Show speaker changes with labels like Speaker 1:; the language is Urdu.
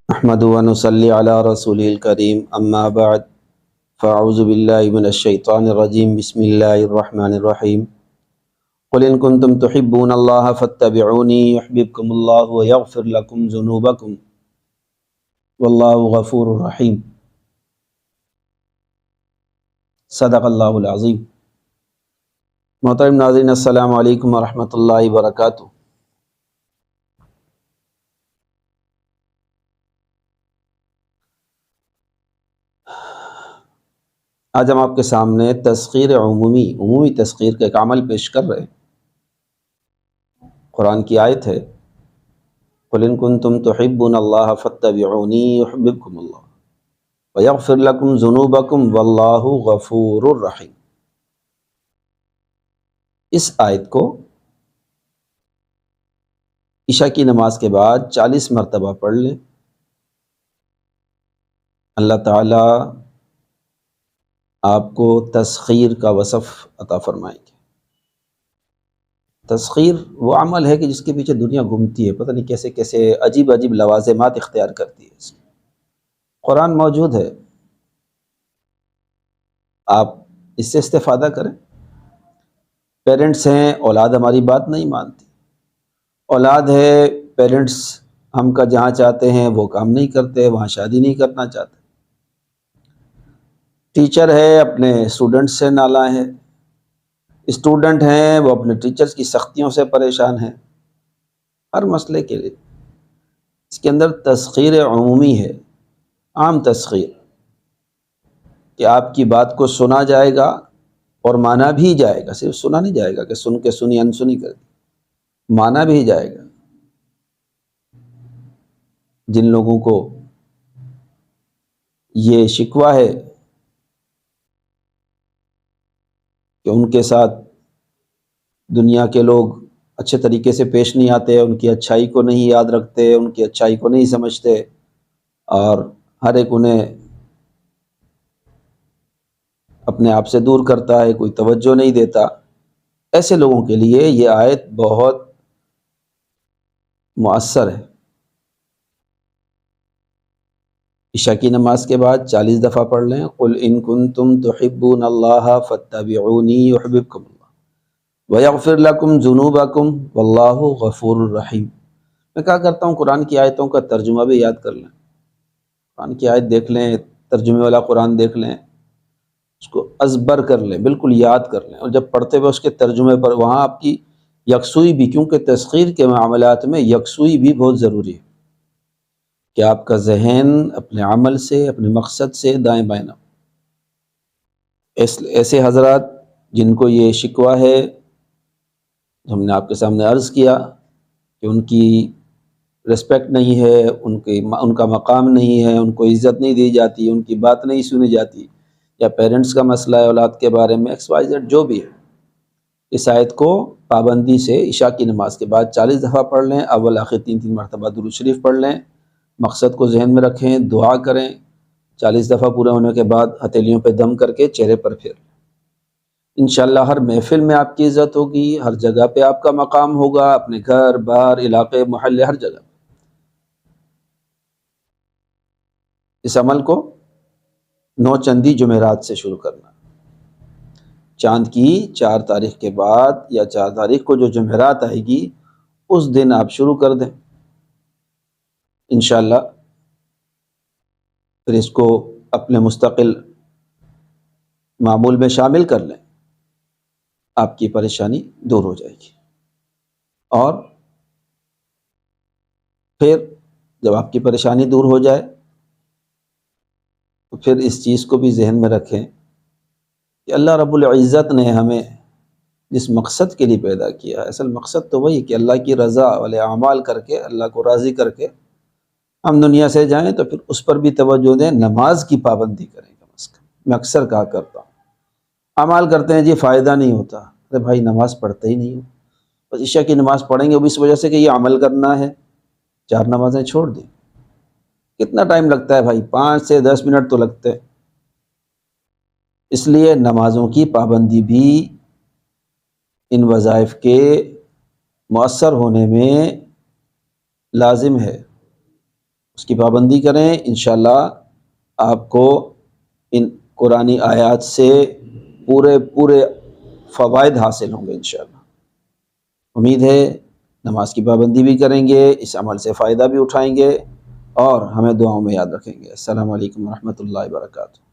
Speaker 1: نحمد ونصلی علی رسول الکریم اما بعد فاعوذ باللہ من الشیطان الرجیم بسم اللہ الرحمن الرحیم قل ان کنتم تحبون اللہ فاتبعونی یحببکم اللہ ویغفر لکم ذنوبکم واللہ غفور رحیم۔ صدق اللہ العظیم۔ محترم ناظرین، السلام علیکم ورحمۃ اللہ وبرکاتہ۔ آج ہم آپ کے سامنے تسخیر عمومی تسخیر کا ایک عمل پیش کر رہے ہیں۔ قرآن کی آیت ہے قُلْ إِن كُنتُمْ تُحِبُّونَ اللَّهَ فَاتَّبِعُونِي يُحْبِبْكُمُ اللَّهُ وَيَغْفِرْ لَكُمْ ذُنُوبَكُمْ وَاللَّهُ غَفُورٌ رَحِيمٌ۔ اس آیت کو عشاء کی نماز کے بعد 40 مرتبہ پڑھ لیں۔ اللہ تعالیٰ آپ کو تسخیر کا وصف عطا فرمائیں گے۔ تسخیر وہ عمل ہے کہ جس کے پیچھے دنیا گھومتی ہے، پتہ نہیں کیسے کیسے عجیب لوازمات اختیار کرتی ہے۔ اس میں قرآن موجود ہے، آپ اس سے استفادہ کریں۔ پیرنٹس ہیں، اولاد ہماری بات نہیں مانتی، اولاد ہے، پیرنٹس ہم کا جہاں چاہتے ہیں وہ کام نہیں کرتے، وہاں شادی نہیں کرنا چاہتے۔ ٹیچر ہے، اپنے اسٹوڈنٹس سے نالاں ہے، اسٹوڈنٹ ہیں، وہ اپنے ٹیچرز کی سختیوں سے پریشان ہیں۔ ہر مسئلے کے لیے اس کے اندر تسخیر عمومی ہے، عام تسخیر، کہ آپ کی بات کو سنا جائے گا اور مانا بھی جائے گا۔ صرف سنا نہیں جائے گا کہ سن کے سنی انسنی کر دی، مانا بھی جائے گا۔ جن لوگوں کو یہ شکوہ ہے کہ ان کے ساتھ دنیا کے لوگ اچھے طریقے سے پیش نہیں آتے، ان کی اچھائی کو نہیں یاد رکھتے، ان کی اچھائی کو نہیں سمجھتے، اور ہر ایک انہیں اپنے آپ سے دور کرتا ہے، کوئی توجہ نہیں دیتا، ایسے لوگوں کے لیے یہ آیت بہت مؤثر ہے۔ عشاء کی نماز کے بعد 40 دفعہ پڑھ لیں، قُلْ إِن كُنتُمْ تُحِبُّونَ اللَّهَ فَاتَّبِعُونِي يُحْبِبْكُمُ اللَّهُ وَيَغْفِرْ لَكُمْ ذُنُوبَكُمْ وَاللَّهُ غَفُورٌ رَحِيمٌ۔ میں کہا کرتا ہوں قرآن کی آیتوں کا ترجمہ بھی یاد کر لیں۔ قرآن کی آیت دیکھ لیں، ترجمے والا قرآن دیکھ لیں، اس کو ازبر کر لیں، بالکل یاد کر لیں، اور جب پڑھتے ہوئے اس کے ترجمے پر وہاں آپ کی یکسوئی بھی، کیونکہ تسخیر کے معاملات میں یکسوئی بھی بہت ضروری ہے کہ آپ کا ذہن اپنے عمل سے، اپنے مقصد سے دائیں بائیں نہ۔ ایسے حضرات جن کو یہ شکوہ ہے، ہم نے آپ کے سامنے عرض کیا کہ ان کی رسپیکٹ نہیں ہے، ان کا مقام نہیں ہے، ان کو عزت نہیں دی جاتی، ان کی بات نہیں سنی جاتی، یا پیرنٹس کا مسئلہ ہے اولاد کے بارے میں، XYZ جو بھی ہے، اس آیت کو پابندی سے عشاء کی نماز کے بعد 40 دفعہ پڑھ لیں۔ اول آخر 3 مرتبہ درود شریف پڑھ لیں، مقصد کو ذہن میں رکھیں، دعا کریں۔ 40 دفعہ پورا ہونے کے بعد ہتھیلیوں پہ دم کر کے چہرے پر پھیر لیں۔ انشاءاللہ ہر محفل میں آپ کی عزت ہوگی، ہر جگہ پہ آپ کا مقام ہوگا، اپنے گھر باہر، علاقے محلے، ہر جگہ۔ اس عمل کو 9 چندی جمعرات سے شروع کرنا، چاند کی 4 تاریخ کے بعد یا 4 تاریخ کو جو جمعرات آئے گی اس دن آپ شروع کر دیں انشاءاللہ۔ پھر اس کو اپنے مستقل معمول میں شامل کر لیں، آپ کی پریشانی دور ہو جائے گی۔ اور پھر جب آپ کی پریشانی دور ہو جائے تو پھر اس چیز کو بھی ذہن میں رکھیں کہ اللہ رب العزت نے ہمیں جس مقصد کے لیے پیدا کیا ہے، اصل مقصد تو وہی کہ اللہ کی رضا والے اعمال کر کے، اللہ کو راضی کر کے ہم دنیا سے جائیں، تو پھر اس پر بھی توجہ دیں، نماز کی پابندی کریں کم از کم۔ میں اکثر کہا کرتا ہوں، اعمال کرتے ہیں جی فائدہ نہیں ہوتا، ارے بھائی نماز پڑھتے ہی نہیں ہو، بس عشاء کی نماز پڑھیں گے وہ اس وجہ سے کہ یہ عمل کرنا ہے، 4 نمازیں چھوڑ دیں۔ کتنا ٹائم لگتا ہے بھائی؟ 5 سے 10 منٹ تو لگتے ہیں۔ اس لیے نمازوں کی پابندی بھی ان وظائف کے مؤثر ہونے میں لازم ہے، اس کی پابندی کریں، انشاءاللہ آپ کو ان قرآنی آیات سے پورے فوائد حاصل ہوں گے انشاءاللہ۔ امید ہے نماز کی پابندی بھی کریں گے، اس عمل سے فائدہ بھی اٹھائیں گے، اور ہمیں دعاؤں میں یاد رکھیں گے۔ السلام علیکم ورحمۃ اللہ وبرکاتہ۔